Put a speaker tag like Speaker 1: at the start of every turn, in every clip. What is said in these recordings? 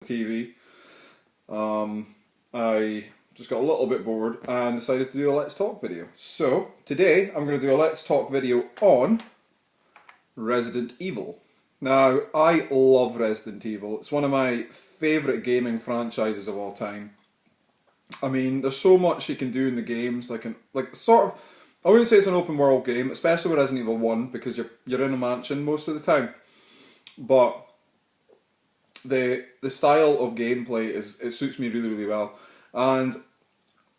Speaker 1: TV. I just got a little bit bored and decided to do a Let's Talk video. So today I'm going to do a Let's Talk video on Resident Evil. Now, I love Resident Evil. It's one of my favourite gaming franchises of all time. I mean, there's so much you can do in the games, I wouldn't say it's an open world game, especially with Resident Evil 1, because you're in a mansion most of the time. But the style of gameplay it suits me really, really well. And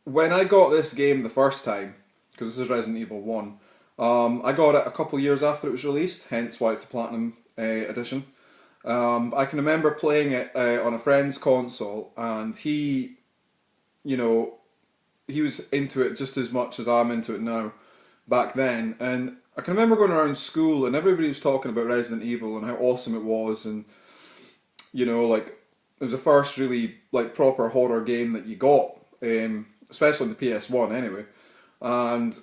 Speaker 1: when I got this game the first time, because this is Resident Evil 1, I got it a couple of years after it was released, hence why it's the Platinum edition. I can remember playing it on a friend's console, and he was into it just as much as I'm into it now, back then. And I can remember going around school and everybody was talking about Resident Evil and how awesome it was, and it was the first really proper horror game that you got, especially on the PS1 anyway. And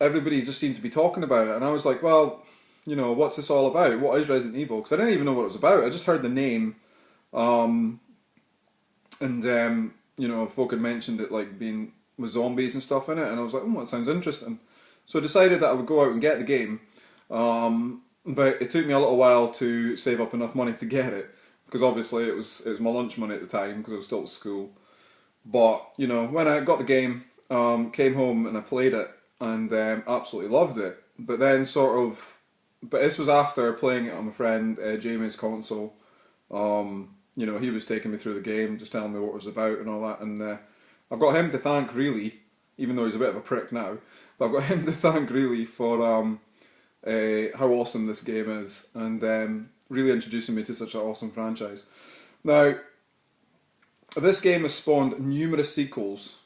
Speaker 1: everybody just seemed to be talking about it, and I was like, well, what's this all about? What is Resident Evil? Because I didn't even know what it was about. I just heard the name, and folk had mentioned it being with zombies and stuff in it, and I was like, that sounds interesting. So I decided that I would go out and get the game, but it took me a little while to save up enough money to get it, because obviously it was my lunch money at the time, because I was still at school. But, when I got the game, came home and I played it, and absolutely loved it. But then but this was after playing it on my friend Jamie's console. He was taking me through the game, just telling me what it was about and all that, and I've got him to thank, really, even though he's a bit of a prick now, but I've got him to thank, really, for how awesome this game is, and really introducing me to such an awesome franchise. Now, this game has spawned numerous sequels,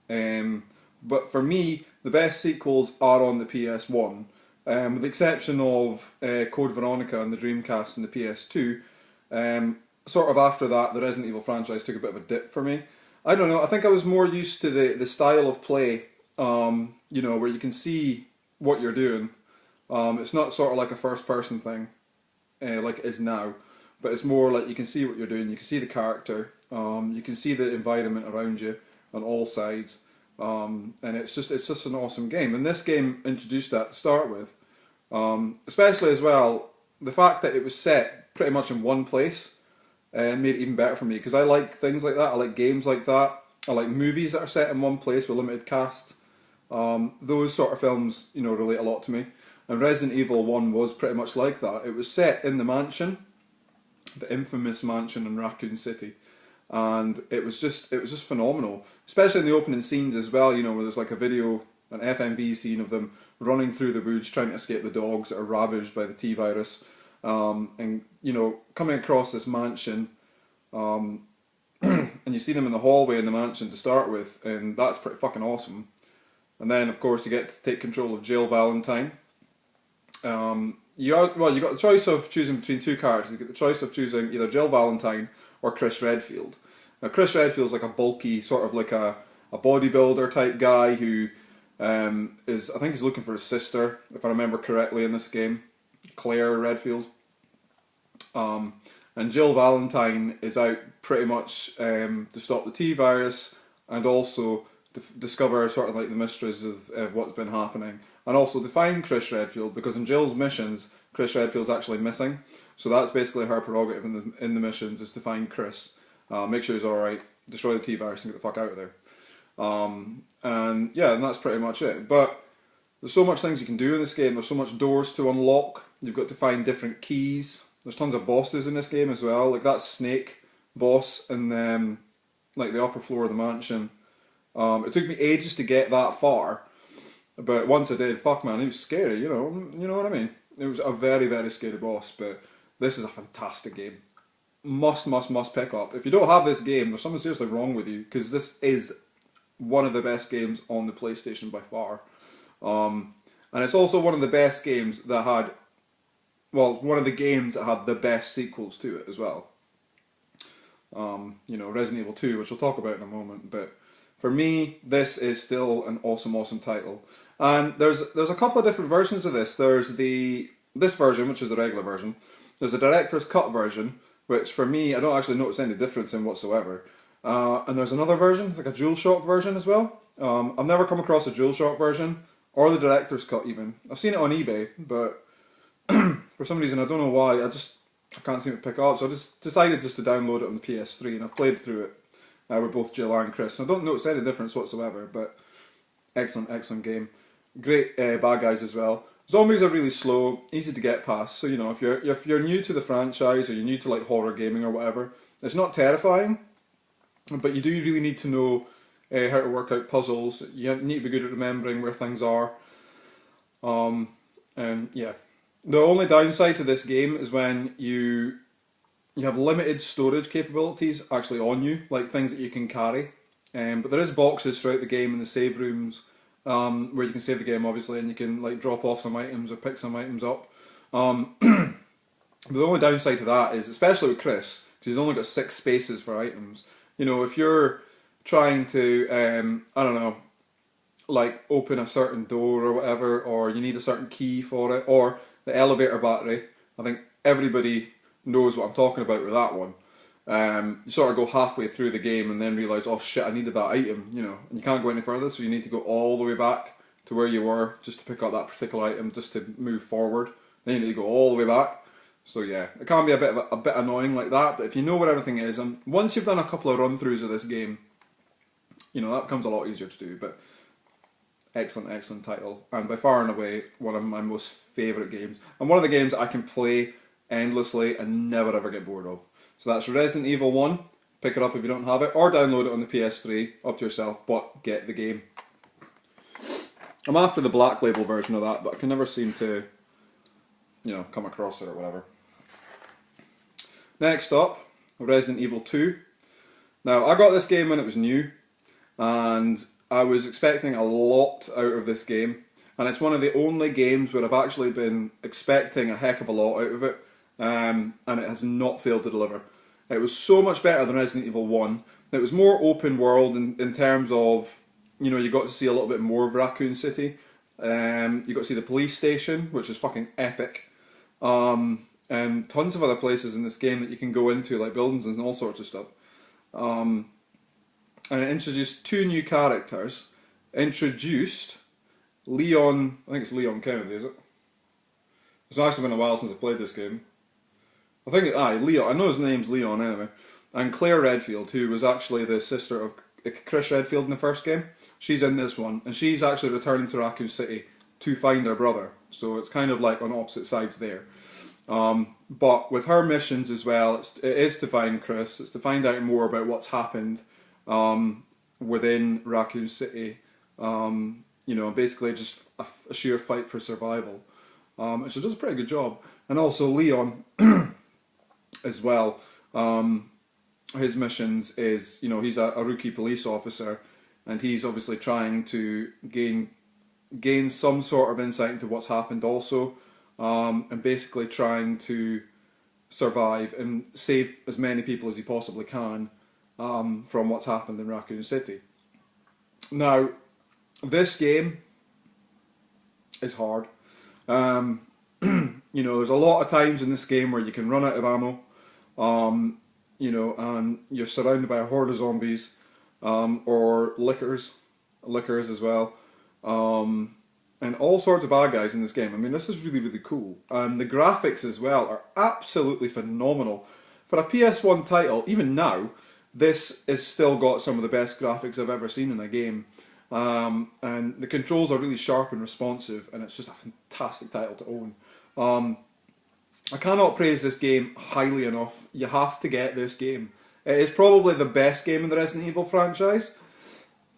Speaker 1: but for me, the best sequels are on the PS1, with the exception of Code Veronica on the Dreamcast and the PS2. Sort of after that, the Resident Evil franchise took a bit of a dip for me. I don't know, I think I was more used to the style of play, where you can see what you're doing. It's not sort of like a first person thing, like it is now, but it's more like you can see what you're doing, you can see the character, you can see the environment around you on all sides, and it's just an awesome game. And this game introduced that to start with, especially as well, the fact that it was set pretty much in one place. Made it even better for me, because I like things like that. I like games like that. I like movies that are set in one place with limited cast. Those sort of films, relate a lot to me. And Resident Evil 1 was pretty much like that. It was set in the mansion, the infamous mansion in Raccoon City, and it was just phenomenal. Especially in the opening scenes as well. Where there's like an FMV scene of them running through the woods trying to escape the dogs that are ravaged by the T-virus. And coming across this mansion, and you see them in the hallway in the mansion to start with, and that's pretty fucking awesome. And then, of course, you get to take control of Jill Valentine. You got the choice of choosing between two characters. You get the choice of choosing either Jill Valentine or Chris Redfield. Now, Chris Redfield's like a bulky, sort of like a bodybuilder type guy who I think he's looking for his sister, if I remember correctly, in this game, Claire Redfield. And Jill Valentine is out pretty much to stop the T-virus, and also to discover sort of like the mysteries of what's been happening, and also to find Chris Redfield, because in Jill's missions, Chris Redfield's actually missing. So that's basically her prerogative in the missions, is to find Chris, make sure he's alright, destroy the T-virus and get the fuck out of there. And that's pretty much it. But there's so much things you can do in this game. There's so much doors to unlock. You've got to find different keys. There's tons of bosses in this game as well. Like that snake boss in the upper floor of the mansion. It took me ages to get that far, but once I did, fuck man, it was scary. You know what I mean. It was a very, very scary boss. But this is a fantastic game. Must pick up. If you don't have this game, there's something seriously wrong with you, because this is one of the best games on the PlayStation by far. And it's also one of the best games that had, one of the games that had the best sequels to it as well. Resident Evil 2, which we'll talk about in a moment, but for me, this is still an awesome title. And there's a couple of different versions of this. There's this version, which is the regular version. There's a director's cut version, which for me, I don't actually notice any difference in whatsoever. And there's another version, it's like a DualShock version as well. I've never come across a DualShock version, or the Director's Cut even. I've seen it on eBay, but for some reason, I don't know why, I can't seem to pick it up, so I just decided just to download it on the PS3, and I've played through it with both Jill and Chris, and I don't notice any difference whatsoever, but excellent, excellent game. Great bad guys as well. Zombies are really slow, easy to get past, so you know, if you're new to the franchise, or you're new to like horror gaming or whatever, it's not terrifying, but you do really need to know how to work out puzzles. You need to be good at remembering where things are. And yeah. The only downside to this game is when you have limited storage capabilities actually on you, like things that you can carry. But there is boxes throughout the game in the save rooms where you can save the game, obviously, and you can like drop off some items or pick some items up. But the only downside to that is, especially with Chris, because he's only got 6 spaces for items. You know, if you're trying to, I don't know, like open a certain door or whatever, or you need a certain key for it, or the elevator battery, I think everybody knows what I'm talking about with that one. You sort of go halfway through the game and then realise, oh shit, I needed that item, you know, and you can't go any further, so you need to go all the way back to where you were just to pick up that particular item, just to move forward. Then you need to go all the way back. So yeah, it can be a bit annoying like that, but if you know where everything is, and once you've done a couple of run-throughs of this game, you know, that becomes a lot easier to do. But excellent, excellent title, and by far and away one of my most favourite games, and one of the games I can play endlessly and never ever get bored of. So that's Resident Evil 1, pick it up if you don't have it, or download it on the PS3, up to yourself, but get the game. I'm after the Black Label version of that, but I can never seem to, you know, come across it or whatever. Next up, Resident Evil 2. Now, I got this game when it was new, and I was expecting a lot out of this game, and it's one of the only games where I've actually been expecting a heck of a lot out of it, and it has not failed to deliver. It was so much better than Resident Evil 1. It was more open world in terms of, you know, you got to see a little bit more of Raccoon City. You got to see the police station, which is fucking epic. And tons of other places in this game that you can go into, like buildings and all sorts of stuff. And it introduced 2 new characters. Introduced Leon, I think it's Leon Kennedy, is it? It's actually been a while since I played this game. I think, Leon, I know his name's Leon anyway. And Claire Redfield, who was actually the sister of Chris Redfield in the first game. She's in this one, and she's actually returning to Raccoon City to find her brother. So it's kind of like on opposite sides there. But with her missions as well, it is to find Chris, it's to find out more about what's happened within Raccoon City. You know, basically just a sheer fight for survival. And she does a pretty good job. And also Leon as well. His missions is, you know, he's a rookie police officer, and he's obviously trying to gain some sort of insight into what's happened also, and basically trying to survive and save as many people as he possibly can from what's happened in Raccoon City. Now, this game is hard. You know, there's a lot of times in this game where you can run out of ammo, you know, and you're surrounded by a horde of zombies, or lickers as well, and all sorts of bad guys in this game. I mean, this is really, really cool, and the graphics as well are absolutely phenomenal. For a PS1 title, even now, this has still got some of the best graphics I've ever seen in a game. And the controls are really sharp and responsive, and it's just a fantastic title to own. I cannot praise this game highly enough. You have to get this game. It is probably the best game in the Resident Evil franchise.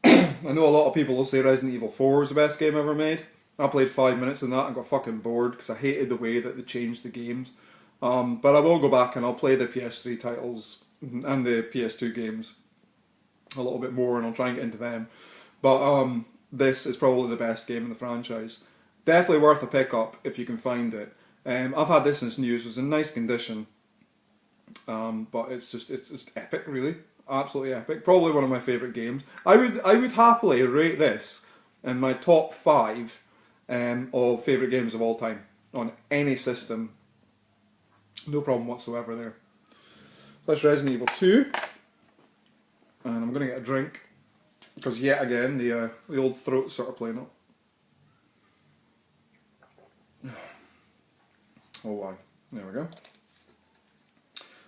Speaker 1: I know a lot of people will say Resident Evil 4 is the best game ever made. I played 5 minutes in that and got fucking bored because I hated the way that they changed the games. But I will go back and I'll play the PS3 titles and the PS2 games a little bit more, and I'll try and get into them. But this is probably the best game in the franchise. Definitely worth a pick up if you can find it. I've had this since new, so it's in nice condition. But it's just epic, really, absolutely epic. Probably one of my favourite games. I would happily rate this in my top 5 of favourite games of all time on any system. No problem whatsoever there. That's Resident Evil 2. And I'm going to get a drink. Because yet again, the old throat's sort of playing up. Oh, wow. There we go.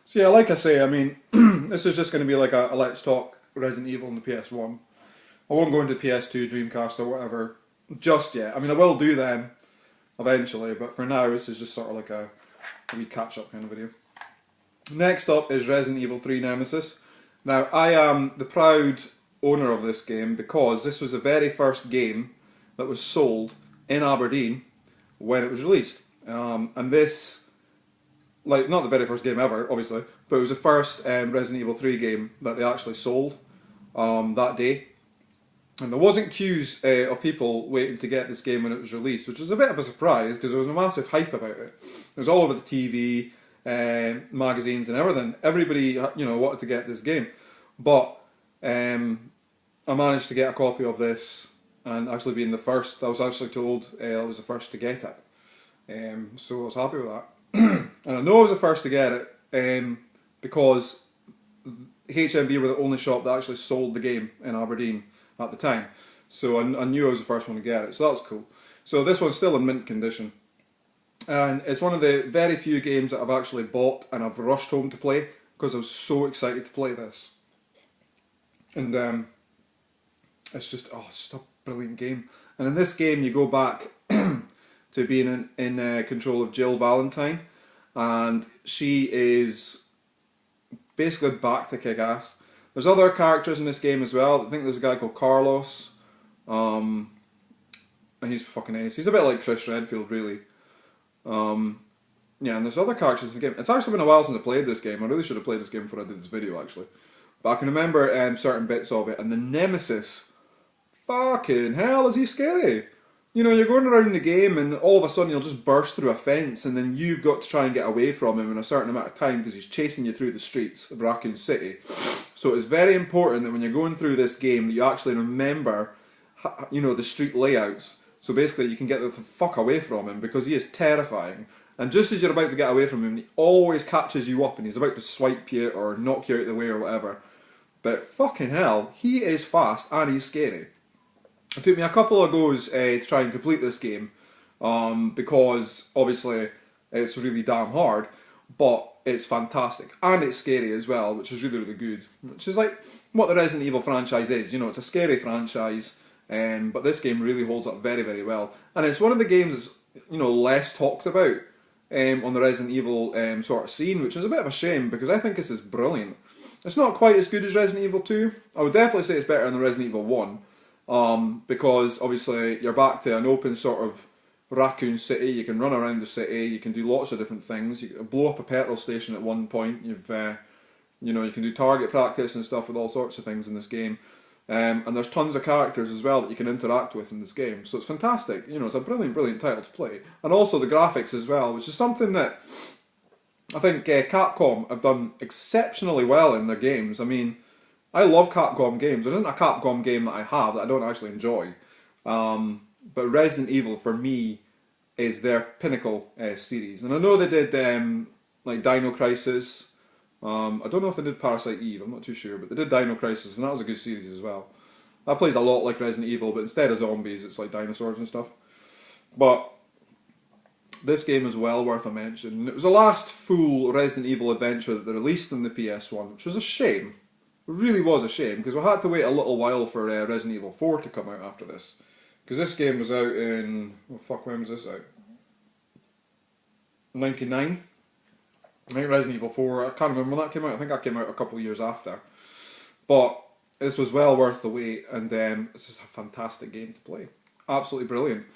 Speaker 1: So yeah, like I say, I mean, this is just going to be like a let's talk Resident Evil on the PS1. I won't go into PS2, Dreamcast or whatever just yet. I mean, I will do them eventually, but for now, this is just sort of like a wee catch-up kind of video. Next up is Resident Evil 3 Nemesis. Now, I am the proud owner of this game because this was the very first game that was sold in Aberdeen when it was released. And this, like, not the very first game ever, obviously, but it was the first Resident Evil 3 game that they actually sold that day. And there wasn't queues of people waiting to get this game when it was released, which was a bit of a surprise because there was a massive hype about it. It was all over the TV, magazines and everything. Everybody, you know, wanted to get this game. But I managed to get a copy of this, and actually being the first, I was actually told I was the first to get it. So I was happy with that. And I know I was the first to get it because HMV were the only shop that actually sold the game in Aberdeen at the time. So I knew I was the first one to get it, so that was cool. So this one's still in mint condition. And it's one of the very few games that I've actually bought and I've rushed home to play because I was so excited to play this. And it's just a brilliant game. And in this game you go back to being in control of Jill Valentine, and she is basically back to kick ass. There's other characters in this game as well. I think there's a guy called Carlos. And he's fucking ace. He's a bit like Chris Redfield, really. Yeah, and there's other characters in the game. It's actually been a while since I played this game. I really should have played this game before I did this video, actually. But I can remember certain bits of it. And the Nemesis, fucking hell, is he scary? You know, you're going around the game and all of a sudden you'll just burst through a fence and then you've got to try and get away from him in a certain amount of time because he's chasing you through the streets of Raccoon City. So it's very important that when you're going through this game that you actually remember, you know, the street layouts. So basically you can get the fuck away from him because he is terrifying. And just as you're about to get away from him, he always catches you up and he's about to swipe you or knock you out of the way or whatever. But fucking hell, he is fast and he's scary. It took me a couple of goes to try and complete this game because obviously it's really damn hard, but it's fantastic and it's scary as well, which is really, really good. Which is like what the Resident Evil franchise is. You know, it's a scary franchise, but this game really holds up very, very well. And it's one of the games that's, you know, less talked about on the Resident Evil sort of scene, which is a bit of a shame because I think this is brilliant. It's not quite as good as Resident Evil 2. I would definitely say it's better than Resident Evil 1. Because obviously you're back to an open sort of Raccoon City. You can run around the city. You can do lots of different things. You can blow up a petrol station at one point. You know, you can do target practice and stuff with all sorts of things in this game. And there's tons of characters as well that you can interact with in this game. So it's fantastic. You know, it's a brilliant, brilliant title to play. And also the graphics as well, which is something that I think Capcom have done exceptionally well in their games. I mean, I love Capcom games. There isn't a Capcom game that I have that I don't actually enjoy. But Resident Evil, for me, is their pinnacle series. And I know they did like Dino Crisis. I don't know if they did Parasite Eve, I'm not too sure. But they did Dino Crisis, and that was a good series as well. That plays a lot like Resident Evil, but instead of zombies, it's like dinosaurs and stuff. But this game is well worth a mention. It was the last full Resident Evil adventure that they released on the PS1, which was a shame. It really was a shame, because we had to wait a little while for Resident Evil 4 to come out after this. Because this game was out in... oh fuck, when was this out? 99? I think Resident Evil 4, I can't remember when that came out. I think that came out a couple of years after. But this was well worth the wait, and it's just a fantastic game to play. Absolutely brilliant.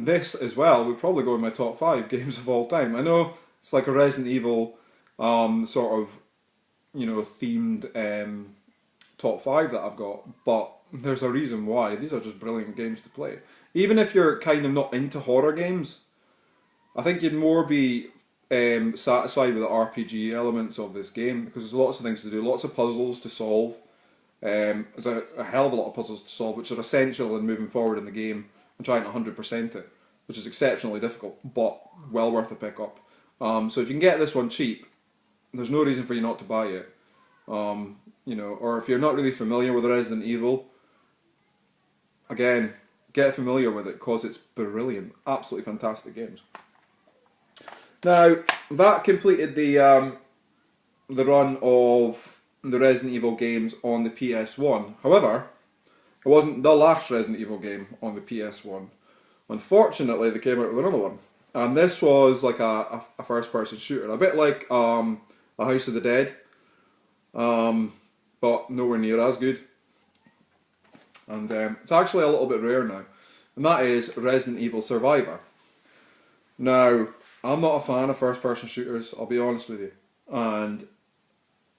Speaker 1: This as well would probably go in my top 5 games of all time. I know it's like a Resident Evil sort of, you know, themed top 5 that I've got, but there's a reason why. These are just brilliant games to play. Even if you're kind of not into horror games, I think you'd more be satisfied with the RPG elements of this game, because there's lots of things to do, lots of puzzles to solve. There's a hell of a lot of puzzles to solve, which are essential in moving forward in the game and trying to 100% it, which is exceptionally difficult, but well worth a pick up. So if you can get this one cheap, there's no reason for you not to buy it. You know, or if you're not really familiar with Resident Evil, again, get familiar with it because it's brilliant, absolutely fantastic games. Now that completed the run of the Resident Evil games on the PS1. However, it wasn't the last Resident Evil game on the PS1. Unfortunately, they came out with another one, and this was like a first-person shooter, a bit like a House of the Dead, but nowhere near as good. And it's actually a little bit rare now, and that is Resident Evil Survivor. Now, I'm not a fan of first-person shooters, I'll be honest with you, and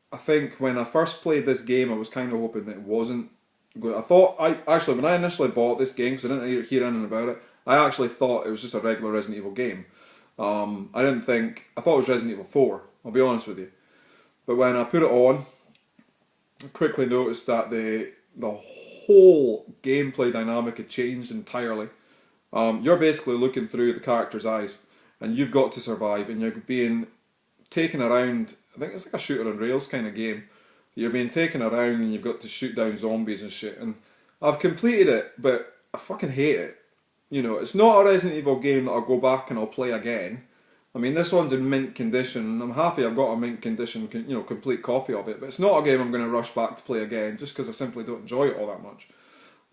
Speaker 1: I think when I first played this game, I was kind of hoping that it wasn't good. When I initially bought this game, because I didn't hear anything about it, I actually thought it was just a regular Resident Evil game. I thought it was Resident Evil 4, I'll be honest with you. But when I put it on, I quickly noticed that the whole gameplay dynamic had changed entirely. You're basically looking through the character's eyes, and you've got to survive, and you're being taken around. I think it's like a shooter on rails kind of game. You're being taken around and you've got to shoot down zombies and shit. And I've completed it, but I fucking hate it. You know, it's not a Resident Evil game that I'll go back and I'll play again. I mean, this one's in mint condition, and I'm happy I've got a mint condition, complete copy of it. But it's not a game I'm going to rush back to play again, just because I simply don't enjoy it all that much.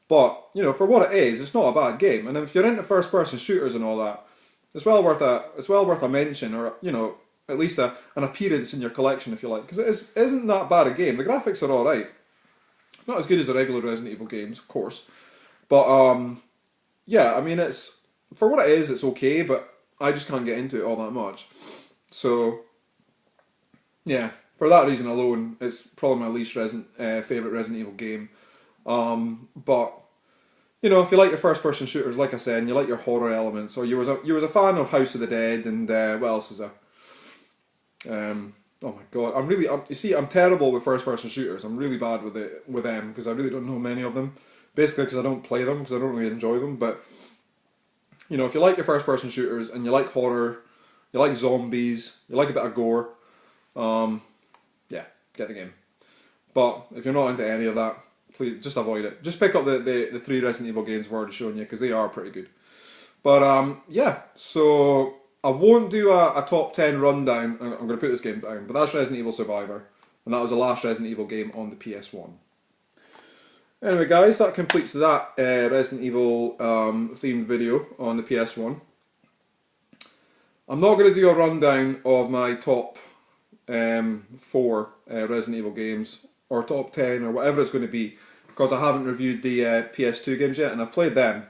Speaker 1: But for what it is, it's not a bad game. And if you're into first-person shooters and all that, it's well worth a mention, or at least an appearance in your collection, if you like, because it isn't that bad a game. The graphics are all right, not as good as the regular Resident Evil games, of course, but yeah, I mean, it's for what it is, it's okay, but I just can't get into it all that much. So yeah, for that reason alone, it's probably my least favourite Resident Evil game. But if you like your first-person shooters, like I said, and you like your horror elements, or you was a fan of House of the Dead, and what else is there? Oh my god, I'm terrible with first-person shooters. I'm really bad with them because I really don't know many of them. Basically, because I don't play them, because I don't really enjoy them. But if you like your first-person shooters and you like horror, you like zombies, you like a bit of gore, yeah, get the game. But if you're not into any of that, please just avoid it. Just pick up the 3 Resident Evil games I've already shown you, because they are pretty good. But yeah, so I won't do a top 10 rundown. I'm going to put this game down, but that's Resident Evil Survivor, and that was the last Resident Evil game on the PS1. Anyway guys, that completes that Resident Evil themed video on the PS1. I'm not going to do a rundown of my top 4 Resident Evil games, or top 10, or whatever it's going to be, because I haven't reviewed the PS2 games yet, and I've played them.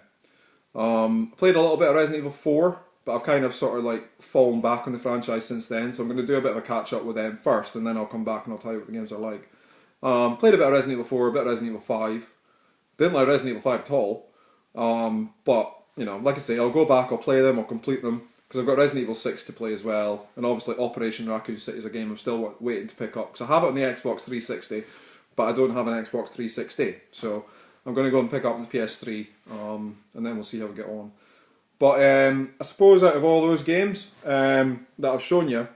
Speaker 1: Played a little bit of Resident Evil 4, but I've kind of sort of like fallen back on the franchise since then, so I'm going to do a bit of a catch up with them first, and then I'll come back and I'll tell you what the games are like. Played a bit of Resident Evil 4, a bit of Resident Evil 5. Didn't like Resident Evil 5 at all. But, like I say, I'll go back, I'll play them, I'll complete them, because I've got Resident Evil 6 to play as well, and obviously Operation Raccoon City is a game I'm still waiting to pick up, because I have it on the Xbox 360, but I don't have an Xbox 360, so I'm going to go and pick up on the PS3, and then we'll see how we get on. But I suppose out of all those games that I've shown you,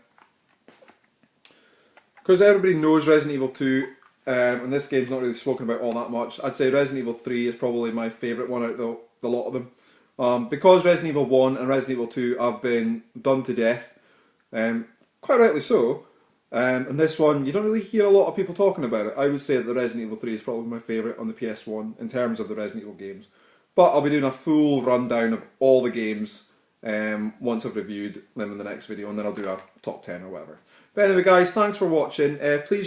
Speaker 1: because everybody knows Resident Evil 2, and this game's not really spoken about all that much, I'd say Resident Evil 3 is probably my favourite one out of the lot of them. Because Resident Evil 1 and Resident Evil 2 have been done to death, quite rightly so, and this one, you don't really hear a lot of people talking about it. I would say that the Resident Evil 3 is probably my favourite on the PS1 in terms of the Resident Evil games. But I'll be doing a full rundown of all the games once I've reviewed them in the next video, and then I'll do a top 10 or whatever. But anyway guys, thanks for watching. Please